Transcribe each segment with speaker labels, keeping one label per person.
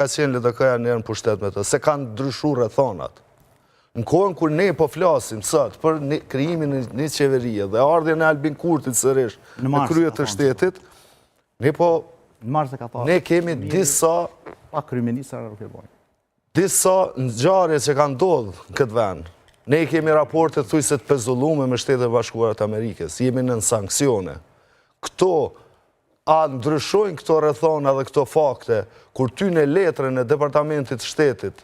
Speaker 1: ka qenë LDK-ja njerë në pushtet me të, se kanë ndryshu rrethonat. Në kohën kur ne po flasim sot për krijimin e një qeverie dhe ardhjen e Albin Kurtit sërish në krye të shtetit, ne kemi disa ngjarje që kanë ndodhur në këtë vend. Ne kemi raporte thujse të pezullume me Shtetet e Bashkuara të Amerikës, jemi në sanksione. Këto a ndryshojnë këto rrethona dhe këto fakte, kur ty në letrën e Departamentit Shtetit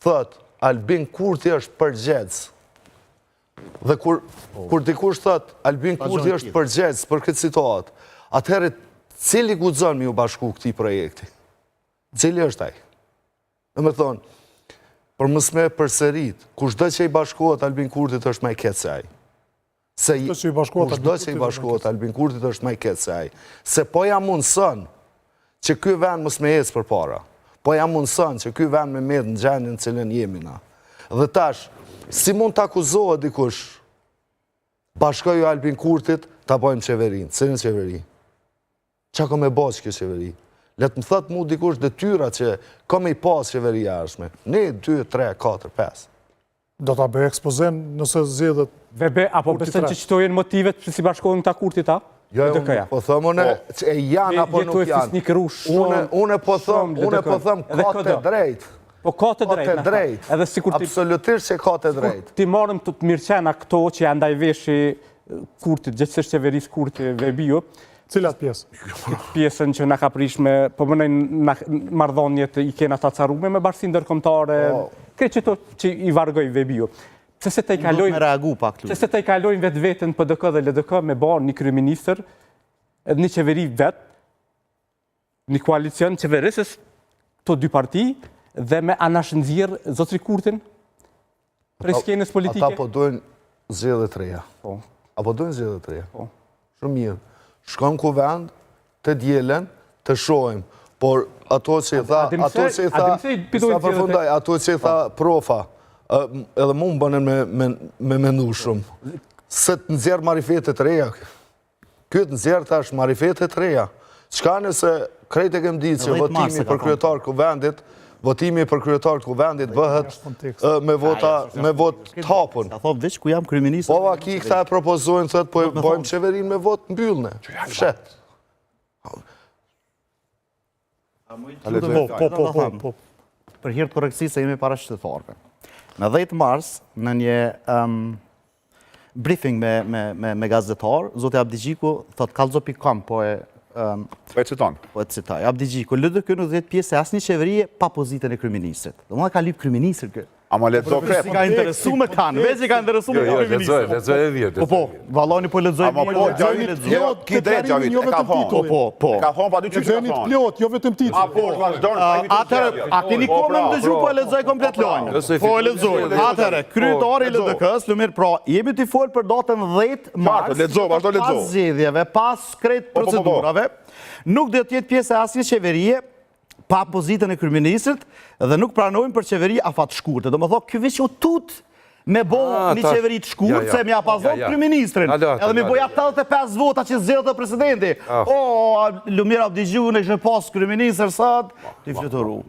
Speaker 1: thot Albin Kurti është përgjegjës. Dhe kur dikush thot Albin Kurti është përgjegjës për këtë situatë, atëherë cili guxon me u bashku këtij projekti? Cili është ai? Domethënë, për mos më përsërit, kushdo që i bashkohet Albin Kurtit është më i keq se ai. Kushdo që i bashkohet Albin Kurtit është më i keq se ai. Se po ja mundson që ky vend mos më ecë përpara. Po ja mundson që ky vend me merr në gjendjen në cilën jemi na. Dhe tash, si mund të akuzohet dikush bashkoju Albin Kurtit ta bëjmë qeverinë? Cilën qeveri? Qa ka me bashkë kjo qeveri? Letë më thëtë mu dikush detyra që ka me i pas qeveri jashme. 1, 2, 3, 4, 5.
Speaker 2: Do ta bëj ekspozim nëse zgjedhet
Speaker 3: VB, apo besën që qëtojnë motivet që si bashkohen këta Kurtit ta?
Speaker 1: Jo, po thëmë une, e janë apo nuk janë. Une po thëmë ka të drejt.
Speaker 3: Po ka të drejt.
Speaker 1: Absolutisht që ka të drejt.
Speaker 3: Ti marëm të mirëqena këto që janë ndaj veshi Kurtit, gjithësisht qeverisë Kurtit VB-ju.
Speaker 2: Cilat pjesë?
Speaker 3: Pjesën që nga ka prish me, po mënojnë marrëdhëniet i kena ta carume me bashkësinë ndërkombëtare, këtë qëto që i vargoj VB-ju. Se se të i kalojnë vetë-vetën PDK dhe LDK me barë një kryeministër, edhe një qeveri vetë, një koalicion qeverisës të dy parti, dhe me anashëndzirë Zotri Kurtin prej skenës politike.
Speaker 1: Ata po dojnë zgjedhje të reja. Apo dojnë zgjedhje të reja. Shumë mirë. Shkojmë ku vend, të djelen, të shojmë. Por ato që i tha profa, edhe mu më bënen me menu shumë. Se të nëzjerë marifetet reja. Këtë nëzjerë tash marifetet reja. Qka nëse krejt e kem ditë që votimi për kryetar kuvendit, votimi për kryetar kuvendit bëhet me vot të hapun. Po aki këta e propozojnë, thët, po bojmë qeverin me vot mbyllne. Fshet.
Speaker 4: Për hirtë koreksi se jemi para qytetarëve. Në 10 mars, në një briefing me gazetar, Zoti Abdi Gjiku thot kallzo.com, po e citaj. Abdi Gjiku, LDK nuk dhjetë pjesë e asë një qeverie pa pozitën e kryeministrit. Do më ka lip kryeministrit kë.
Speaker 5: Ama letëzo krep.
Speaker 4: Ka interesu me kanë, vezi ka interesu me kanë kryeministrit.
Speaker 5: Letëzoj e vjetë.
Speaker 4: Po, valoni po letëzoj
Speaker 5: Ama po, gjavit, ki drejt gjavit, e ka thonë.
Speaker 4: Po.
Speaker 5: Ka thonë pa dy që ka
Speaker 2: Gjeni të
Speaker 5: thonë.
Speaker 2: plot, jo vetëm titull.
Speaker 5: A po, vazhdojnë.
Speaker 4: Atëre, a keni kohë me më dëgju po e letëzoj komplet lojnë. Po e letëzoj. Atëre, kryetari i LDK-s, Lumir, pra, jemi t'i folë për datën 10 mars, pas zgjedhjeve, pas krejt procedurave, nuk dhe t'jetë pjesë e asnjë qeverie pa pozitën e kryeministrit dhe nuk pranojmë për qeveri afat shkurtë. Do më thokë, kjo veç u tut me bo një qeveri të shkurtë, se me apazot kryeministrin, edhe me boja 85 vota që zgjedhët të presidenti. O, Lumir Abdi Gjiku në kështë pas kryeministër sot, t'i fletëru.